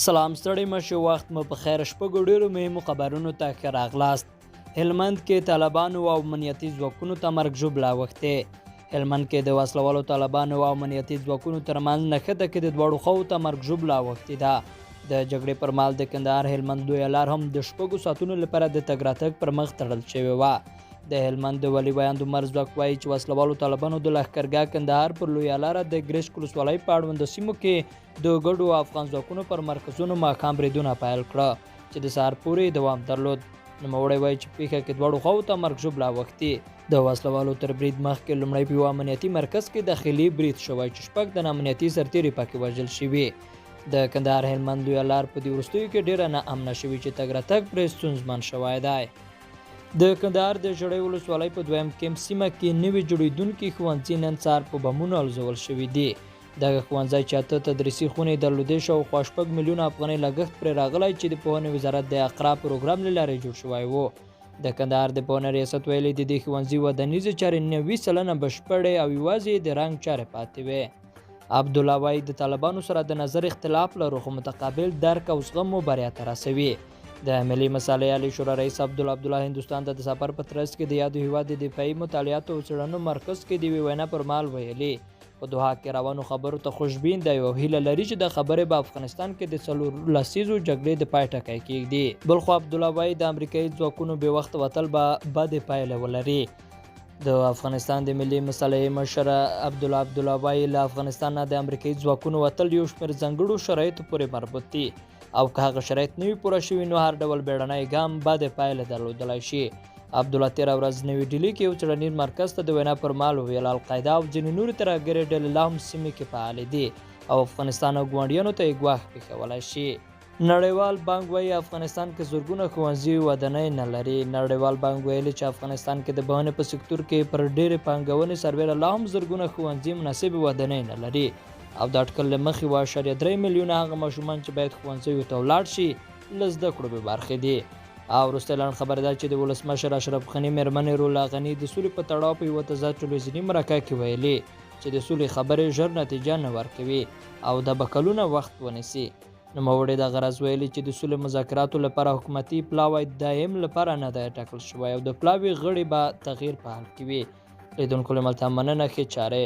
سلام ستړي مشه وخت مو په خیر شپږ ډیرو مهمو خبرونو ته ښه راغلاست. هلمند کې طالبانو او امنیتي ځواکونو ته مرګ ژوبله اوښتې. هلمند کې د وسلوالو طالبانو او امنیتي ځواکونو ترمنځ نښته کې د دواړو خواو ته مرګ ژوبله اوښتې ده. د جګړې پر مهال د کندهار هلمند لویه لار هم د شپږو ساعتونو لپاره د تګ راتګ پر مخ تړل شوې وه. د هلمند د ولي بیان عمر ځواک وایي چې وسلوالو طالبانو د لښکرګاه کندهار پر لویه لاره د ګرشک ولسوالۍ په اړوندو سیمو کې د ګډو افغان ځواکونو پر مرکزونو ماښام بریدونه پیل کړه چې د سهار پورې دوام درلود. نوموړی وایي چې پیښه کې دواړو خواو ته مرګ ژوبله اوښتې. د وسلوالو تر برید مخکې لومړی په یو امنیتي مرکز کې داخلي برید شوی چې شپږ د امنیتي سرتیري پکې وژل شوي. د کندهار هلمند لویه لار په دې وروستیو کې ډېره ناامنه شوې چې تګ راتګ پرې ستونزمن شوی دی. د کندهار د ژړۍ ولسوالۍ په دویم کیمپ سیمه کې نوي جوړېدونکي ښوونځي نن سهار په بمونو الزول شوي دي. دغه ښوونځی چې 8 تدریسي خونې درلودې شاوخوا 6 میلیونه افغانۍ لګښت پرې راغلی چې د پوهنې وزارت د اقرا پروګرام له لارې جوړ شوی و. د کندهار د پوهنې ریاست ویلي د دې ښوونځي ودانیزې چارې 90% بشپړې او یوازې د رنګ چارې پاتې وې. عبدالله وایي د طالبانو سره د نظر اختلاف لرو خو متقابل درک او زغم مو بریا ته رسوي. د ملي مسالې عالی شورا رئیس عبدالله هندوستان ته د سفر په ترڅ کې د یادو هیواد د دفاعي مطالعاتو او څېړنو مرکز کې د یوې وینا پر مهال ویلي په دوحه کې روانو خبرو ته خوشبین دی او هیله لري چې د خبرې په افغانستان کې د 4 لسیزو جګړې د پای ټکی کېږدي. بلخو عبدالله وایي د امریکایي ځواکونو بې وخته وتل به بدې پایلې ولري. د افغانستان د ملي مسالې مشر عبدالله وایي له افغانستان نه د امریکایي ځواکونو وتل یو شمېر ځانګړو شرایطو پورې مربوط دي او که هغه شرایط نه وي پوره شوي نو هر ډول بیړنی ګام بدې پایلې درلودلی شي. عبدالله تېره ورځ نوي ډیلي کې یو څېړنیز مرکز ته د وینا پر مهال وویل القاعده او ځینې نورې ترهګرې ډلې لا هم سیمې کې فعالې دي او افغانستان او ګاونډیانو ته یې ګواښ پېښولی شي. نړیوال بانک وایي افغانستان کې زرګونه ښوونځي ودانۍ نه لري. نړیوال بانک ویلي چې افغانستان کې د پوهنې په سکتور کې پر ډېرې پانګونې سربیره لا هم زرګونه ښوونځي مناسبې ودانۍ نه لري او د اټکل له مخې 1.3 میلیونه هغه ماشومان چې باید ښوونځیو ته ولاړ شي له زده کړو بې برخې دي. او وروستی لنډ خبر دا چې د ولسمشر اشرف غني مېرمنې رولا غني د سولې په تړاو په یوه تازه ټلویزیوني مرکه کې ویلي چې د سولې خبرې ژر نتیجه نه ورکوي او دا به کلونه وخت ونیسي. نوموړي دغه راز ویلي چې د سولې مذاکراتو لپاره حکومتي پلاوی دایم لپاره نه دی ټاکل شوی او د پلاوي غړي به تغییر په حال کې وي. لیدونکو له ملته مننه ښې چارې.